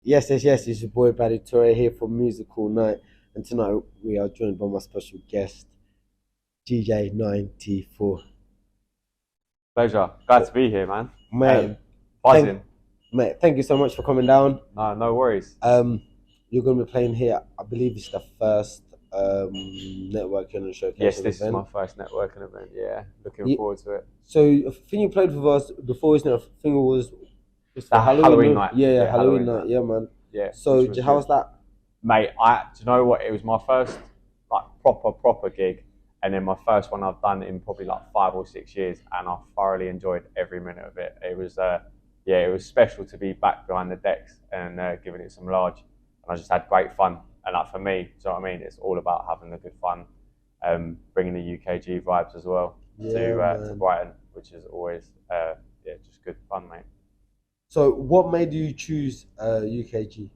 Yes, yes, yes. It's your boy Baddy Torre here for Musical Night, and tonight we are joined by my special guest, DJ 94. Pleasure. Glad to be here, man. Mate, thank Buzzing. thank you so much for coming down. No, no worries. Um, you're going to be playing here. I believe it's the first networking and Yes, showcasing this is event. my first networking event. Yeah, looking Ye- forward to it. So I think you played with us before, isn't it? I think it was The for Halloween. Halloween No? night. Yeah, yeah, Yeah, Halloween Halloween night. night. Yeah, man. Yeah, So which was how good. was that? Mate, do you know what? It was my first like proper gig, and then my first one I've done in probably like 5 or 6 years, and I thoroughly enjoyed every minute of it. It was yeah, it was special to be back behind the decks and giving it some large, and I just had great fun. And like for me, do you know what I mean? It's all about having the good fun, bringing the UKG vibes as well Yeah, to man. Brighton, which is always yeah, just good fun, mate. So what made you choose UKG? Do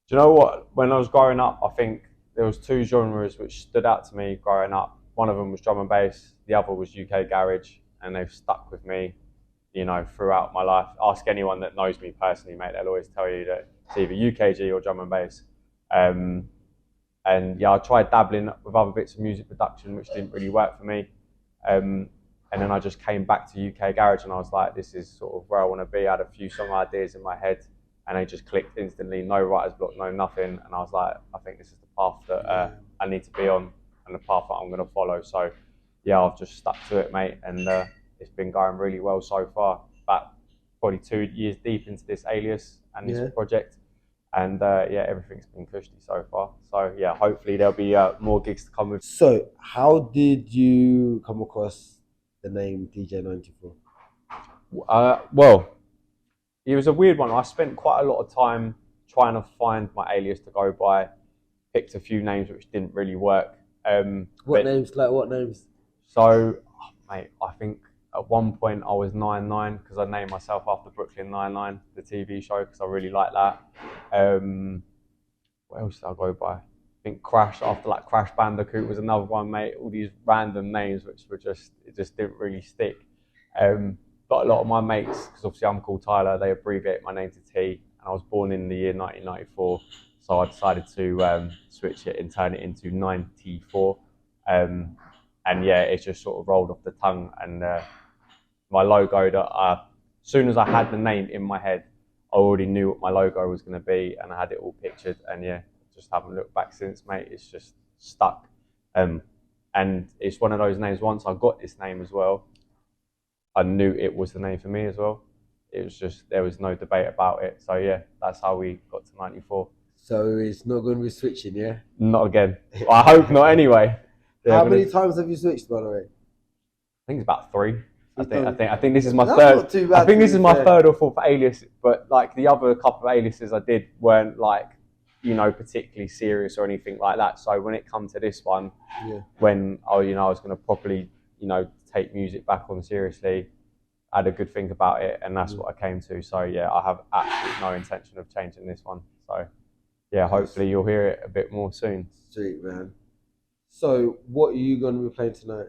you know what? When I was growing up, I think there was two genres which stood out to me growing up. One of them was drum and bass. The other was UK garage, and they've stuck with me, throughout my life. Ask anyone that knows me personally, mate. They'll always tell you that it's either UKG or drum and bass. Um, and yeah, I tried dabbling with other bits of music production, which didn't really work for me. Um, and then I just came back to UK Garage, and I was like, this is sort of where I want to be. I had a few song ideas in my head, and they just clicked instantly. No writer's block, no nothing. And I was like, I think this is the path that Yeah. I need to be on, and the path that I'm going to follow. So yeah, I've just stuck to it, mate, and it's been going really well so far. But probably 2 years deep into this alias and this Yeah. project, and yeah, everything's been cushy so far. So yeah, hopefully there'll be more gigs to come with. So how did you come across the name DJ 94? Well, it was a weird one. I spent quite a lot of time trying to find my alias to go by. Picked a few names which didn't really work. What But names? Like what names? so, mate, I think at one point I was 99 because I named myself after Brooklyn Nine-Nine, the TV show, because I really like that. Um, what else did I go by? I think Crash, after like Crash Bandicoot was another one, mate. All these random names which were it just didn't really stick. But a lot of my mates, because obviously I'm called Tyler, they abbreviate my name to T, and I was born in the year 1994, so I decided to switch it and turn it into 94. Um, and yeah, it just sort of rolled off the tongue. And my logo as soon as I had the name in my head, I already knew what my logo was going to be, and I had it all pictured. And yeah, just haven't looked back since, mate. It's just stuck. Um, and it's one of those names. Once I got this name as well, I knew it was the name for me as well. It was just there was no debate about it. So yeah, that's how we got to 94. So it's not going to be switching, yeah? Not again. Well, I hope not. Anyway, yeah, How but many times have you switched, by the way? I think it's about three. I You've think I done. think I think this is my That's third. not too I bad, think to this be is my fair. third or fourth alias. But like the other couple of aliases I did weren't like particularly serious or anything like that. So when it come to this one, Yeah. when I was going to properly take music back on seriously, I had a good think about it, and that's what I came to. So yeah, I have absolutely no intention of changing this one. So yeah, hopefully you'll hear it a bit more soon. Sweet, man. So what are you going to be playing tonight?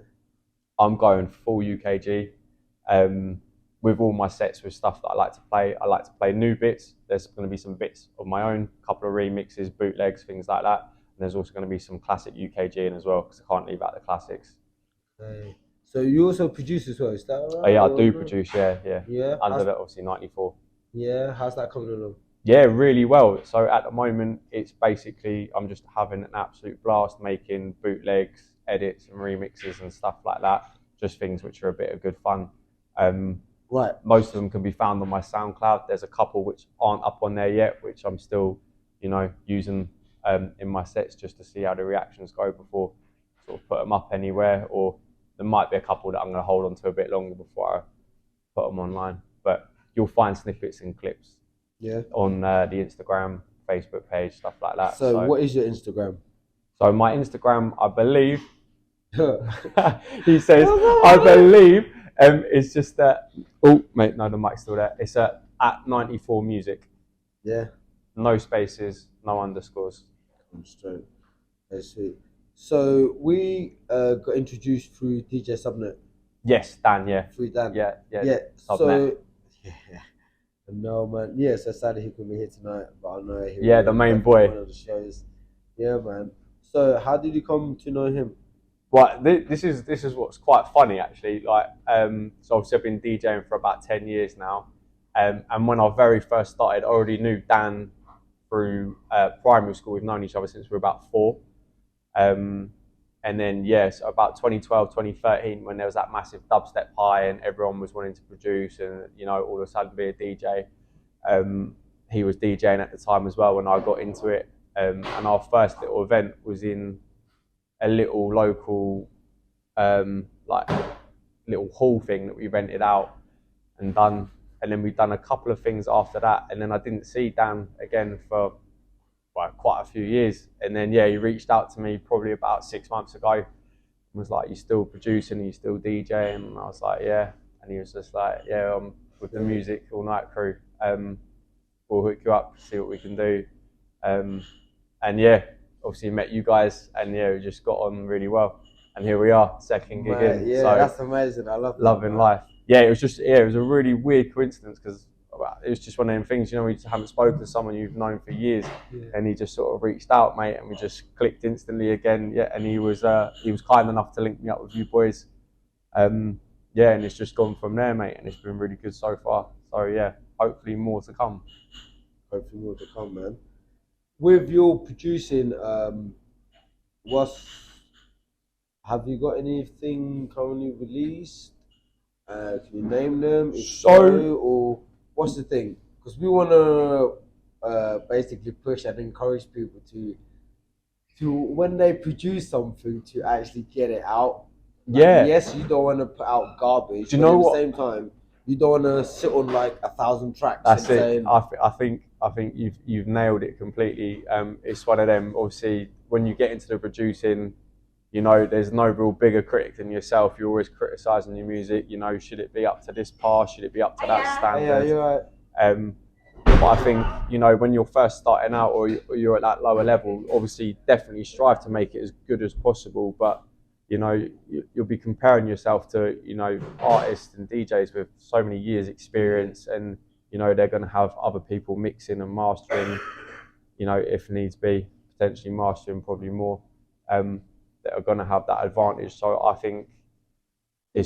I'm going full UKG with all my sets with stuff that I like to play. I like to play new bits. There's going to be some bits of my own, a couple of remixes, bootlegs, things like that. And there's also going to be some classic UKG in as well because I can't leave out the classics. Okay. So you also produce as well, is that Oh right? yeah, I Or do no? produce. Yeah, yeah. Yeah. Under the obviously 94. Yeah. How's that coming along? Yeah, really well. So at the moment, it's basically I'm just having an absolute blast making bootlegs, edits, and remixes and stuff like that. Just things which are a bit of good fun. Um, Right. Most of them can be found on my SoundCloud. There's a couple which aren't up on there yet, which I'm still, using in my sets just to see how the reactions go before sort of put them up anywhere. Or there might be a couple that I'm going to hold on to a bit longer before I put them online. But you'll find snippets and clips Yeah. on the Instagram, Facebook page, stuff like that. So what is your Instagram? So my Instagram, I believe, Yeah. he says, I believe, it's just that. Oh, mate, no, the mic's still there. It's at 94 Music. No spaces, no underscores. I'm straight. That's sweet. So we got introduced through DJ Subnet. Yes, Dan. Yeah, Through Dan. yeah, yeah. Yeah. Subnet. So yeah. No, man. Yeah, so sadly he couldn't be here tonight, but I know he Yeah, the will main definitely boy. one of the shows. Yeah, man. So how did you come to know him? But this is what's quite funny actually. Like, so obviously I've been DJing for about 10 years now, and when I very first started, I already knew Dan through primary school. We've known each other since we were about 4. Um, and then yes, about 2012, 2013, when there was that massive dubstep high and everyone was wanting to produce, and all of a sudden be a DJ. Um, he was DJing at the time as well when I got into it. And our first little event was in a little local, like little hall thing that we rented out and done. And then we've done a couple of things after that. And then I didn't see Dan again for quite a few years. And then yeah, he reached out to me probably about 6 months ago. And was like, "You still producing? Are you still DJing?" And I was like, "Yeah." And he was just like, "Yeah, I'm with the Music All Night crew. We'll hook you up, see what we can do." And yeah, obviously met you guys, and yeah, we just got on really well. And here we are, second gig Man, in. yeah, So that's amazing. I love that, loving man. life. Yeah, it was a really weird coincidence because it was just one of them things, you haven't spoken to someone you've known for years, Yeah. and he just sort of reached out, mate, and we just clicked instantly again. Yeah, and he was kind enough to link me up with you boys. Yeah, and it's just gone from there, mate, and it's been really good so far. So yeah, hopefully more to come. Hopefully more to come, man. With your producing, what's have you got anything currently released? Can you name them? If so, or what's the thing? Because we want to basically push and encourage people to when they produce something to actually get it out. Like, Yeah. yes, you don't want to put out garbage. Do you but know at what? the same time, you don't want to sit on like 1,000 tracks. That's and it. saying, I think you've nailed it completely. It's one of them. Obviously, when you get into the producing, there's no real bigger critic than yourself. You're always criticising your music. Should it be up to this par? Should it be up to that standard? Yeah, you're right. But I think when you're first starting out or you're at that lower level, obviously definitely strive to make it as good as possible. But you'll be comparing yourself to artists and DJs with so many years experience, and they're going to have other people mixing and mastering, if needs be, potentially mastering probably more, that are going to have that advantage. So I think you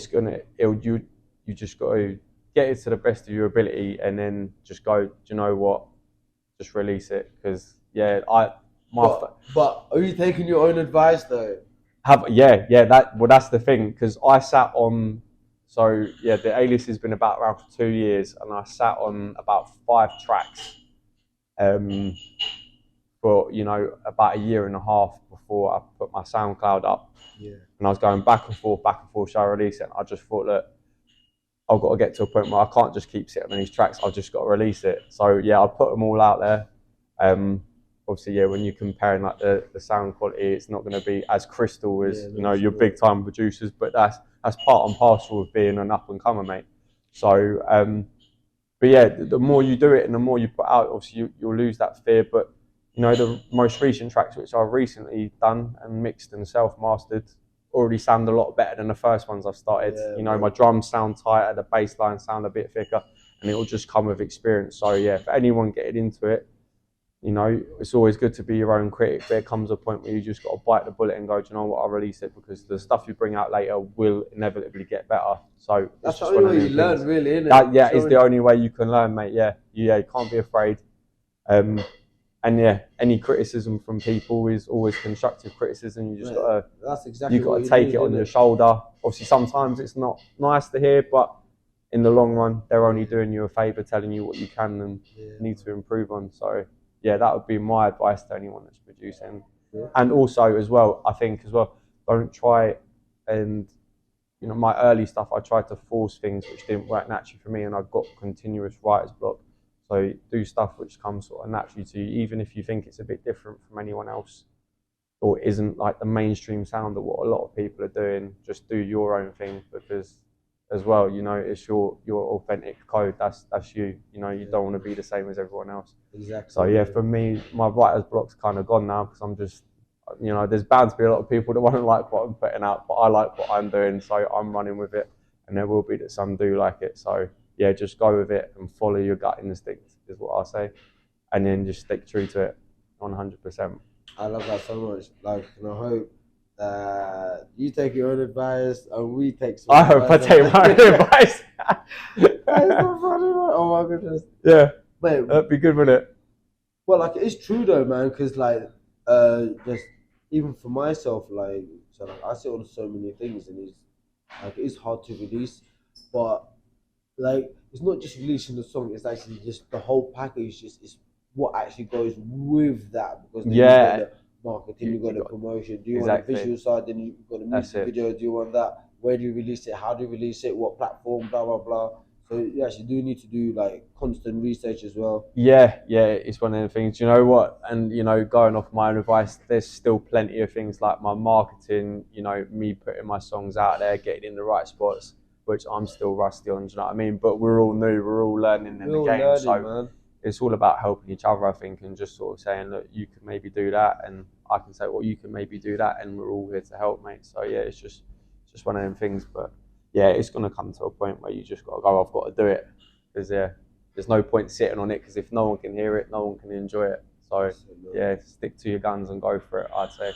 just got to get it to the best of your ability, and then just go, do you know what, just release it. Because yeah, But are you taking your own advice though? That's the thing, because I sat on, so yeah, the A-list has been around for 2 years, and I sat on about 5 tracks for about a year and a half before I put my SoundCloud up. Yeah. And I was going back and forth, shall I release it? And I just thought that I've got to get to a point where I can't just keep sitting on these tracks, I've just got to release it. So yeah, I put them all out there. Obviously, yeah, when you're comparing like the sound quality, it's not going to be as crystal as your big time producers, but that's part and parcel of being an up and comer, mate. So, but yeah, the more you do it and the more you put out, obviously you'll lose that fear. But the most recent tracks which I've recently done and mixed and self-mastered already sound a lot better than the first ones I've started. Yeah, my drums sound tighter, the bass line sound a bit thicker, and it will just come with experience. So yeah, for anyone getting into it, it's always good to be your own critic, but it comes a point where you just got to bite the bullet and go, do you know what, I'll release it, because the stuff you bring out later will inevitably get better. So that's the only way you learn, really, isn't it? That is the only way you can learn, mate. Yeah, you can't be afraid. And yeah, any criticism from people is always constructive criticism. You just got to take it on your shoulder. Obviously, sometimes it's not nice to hear, but in the long run, they're only doing you a favour, telling you what you can and need to improve on. So yeah, that would be my advice to anyone that's producing. Yeah. And also as well, I think as well, don't try and my early stuff, I tried to force things which didn't work naturally for me, and I got continuous writer's block. So do stuff which comes sort of naturally to you, even if you think it's a bit different from anyone else or isn't like the mainstream sound of what a lot of people are doing. Just do your own thing, because as well, it's your authentic code. That's you. You don't want to be the same as everyone else. Exactly. So yeah, for me, my writer's block's kind of gone now, because I'm just, there's bound to be a lot of people that won't like what I'm putting out, but I like what I'm doing, so I'm running with it, and there will be that some do like it. So yeah, just go with it and follow your gut instinct is what I say, and then just stick true to it, 100%. I love that so much. Like, and I hope that you take your own advice and we take some I hope I advice. take my own advice. That is so funny, man. Oh my goodness. Yeah, Mate, that'd be good, wouldn't it? well, like it's true though, man. Because like, just even for myself, like, so like I sit on so many things, and it's hard to release, but like it's not just releasing the song; it's actually just the whole package. Just is what actually goes with that, because then you got Yeah, the marketing, you got the promotion. Do you exactly. want the visual side? Then you got the That's music it. video. Do you want that? Where do you release it? How do you release it? What platform? Blah blah blah. So you actually do need to do like constant research as well. Yeah, it's one of the things. You know what? And going off my own advice, there's still plenty of things like my marketing. Me putting my songs out there, getting in the right spots, which I'm still rusty on. Do you know what I mean? But we're all new. We're all learning in We're the all game. learning, So man. it's all about helping each other, I think, and just sort of saying, look, you can maybe do that, and I can say, well, you can maybe do that, and we're all here to help, mate. So yeah, it's just one of them things. But yeah, it's gonna come to a point where you just got to go. I've got to do it, because there's no point sitting on it, because if no one can hear it, no one can enjoy it. So yeah, stick to your guns and go for it, I'd say.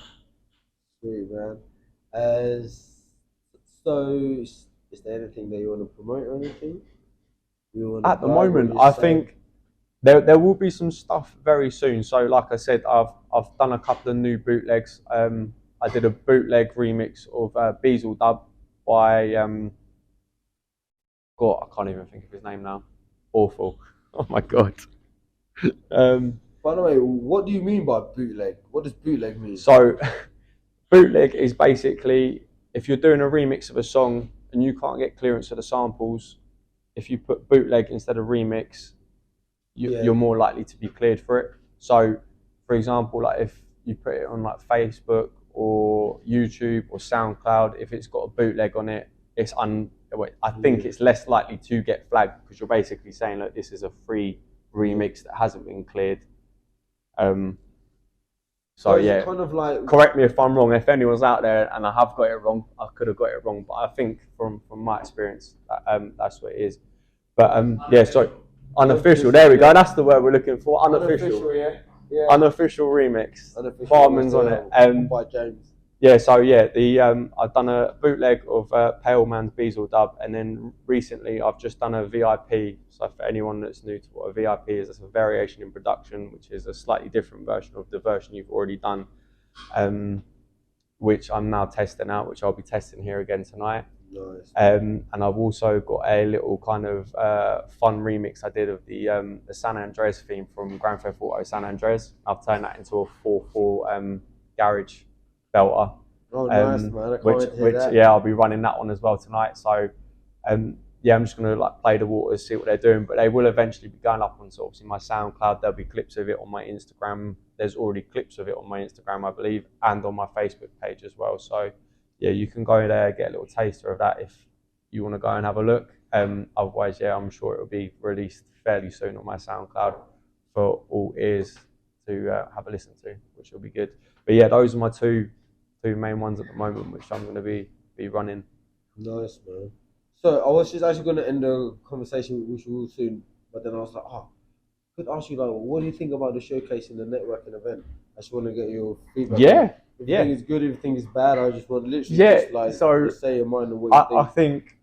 Sweet, man. So, is there anything that you want to promote or anything? You want to At the plug or moment, just I say? think there will be some stuff very soon. So like I said, I've done a couple of new bootlegs. I did a bootleg remix of Beazle Dub by God, I can't even think of his name now. Awful. Oh my god. Um, By the way, what do you mean by bootleg? What does bootleg mean? so bootleg is basically if you're doing a remix of a song and you can't get clearance of the samples, if you put bootleg instead of remix, you're more likely to be cleared for it. So, for example, like if you put it on like Facebook or YouTube or SoundCloud, if it's got a bootleg on it, I think it's less likely to get flagged, because you're basically saying, look, this is a free remix that hasn't been cleared. So yeah, kind of like correct me if I'm wrong. If anyone's out there and I have got it wrong, I could have got it wrong. But I think from my experience, that's what it is. But yeah, so unofficial. There we go. That's the word we're looking for. Unofficial. yeah. Unofficial remix. Unofficial Barman's on it. by James. Yeah, so yeah, I've done a bootleg of Pale Man's Beazle Dub, and then recently I've just done a VIP. So for anyone that's new to what a VIP is, it's a variation in production, which is a slightly different version of the version you've already done, which I'm now testing out, which I'll be testing here again tonight. Nice. And I've also got a little kind of fun remix I did of the San Andreas theme from Grand Theft Auto San Andreas. I've turned that into a 4/4 garage belter. Oh, nice, man. I can't wait to hear that. Yeah, I'll be running that one as well tonight. So yeah, I'm just gonna like play the waters, see what they're doing. But they will eventually be going up on obviously my SoundCloud. There'll be clips of it on my Instagram. There's already clips of it on my Instagram, I believe, and on my Facebook page as well. So yeah, you can go there, get a little taster of that if you want to go and have a look. Otherwise, yeah, I'm sure it will be released fairly soon on my SoundCloud for all ears to have a listen to, which will be good. But yeah, those are my two main ones at the moment, which I'm going to be running. Nice, man. So I was just actually going to end the conversation with you soon, but then I was like, I could ask you like, what do you think about the showcase in the networking event? I just want to get your feedback. Yeah. If everything is good, if everything is bad, I just want to literally just say your mind and what you think.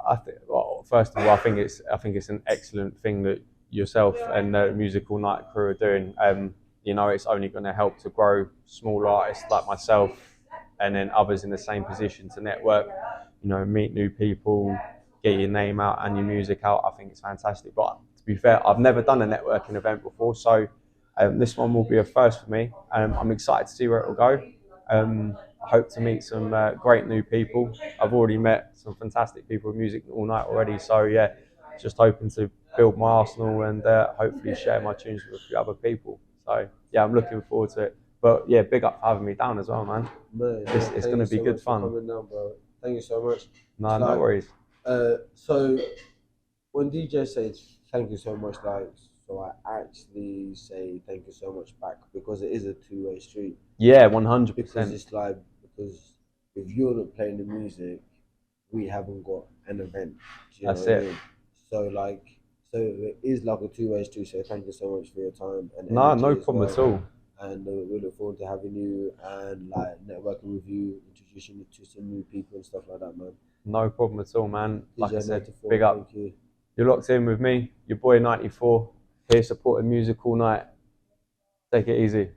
I think. Well, first of all, I think it's an excellent thing that yourself and the Musical Night crew are doing. It's only going to help to grow small artists like myself, and then others in the same position to network. Meet new people, get your name out and your music out. I think it's fantastic. But to be fair, I've never done a networking event before, so this one will be a first for me. I'm excited to see where it will go. I hope to meet some great new people. I've already met some fantastic people with Music All Night already, so yeah, just hoping to build my arsenal and hopefully share my tunes with a few other people. So yeah, I'm looking forward to it. But yeah, big up for having me down as well, man. It's going to be good fun. Coming down, bro. Thank you so much. No worries. So when DJ says thank you so much, so I actually say thank you so much back, because it is a two-way street. Yeah, 100%. Because it's because if you're not playing the music, we haven't got an event. That's it. I mean? So like, so it is like a two-way street. So thank you so much for your time and No, energy no as problem well. at all. And we look forward to having you and like networking with you, introducing you to some new people and stuff like that, man. No problem at all, man. Like I DJ said, 94, big up. thank you. You're locked in with me, your boy 94, here supporting music all night. Take it easy.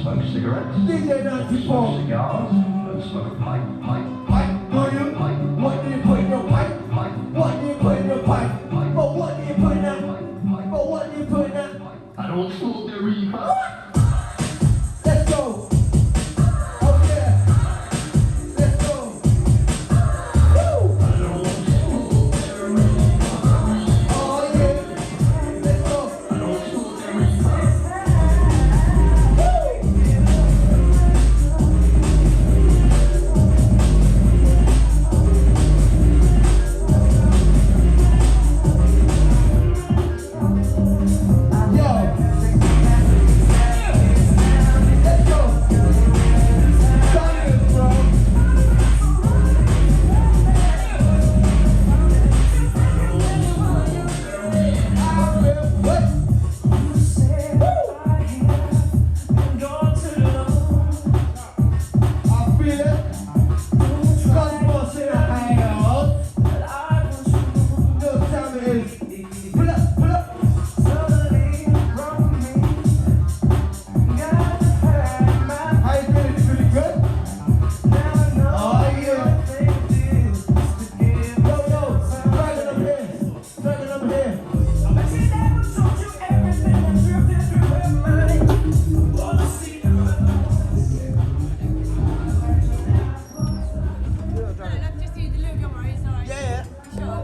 Smoke cigarettes, DJ 94. Smoke cigars, and smoke a pipe.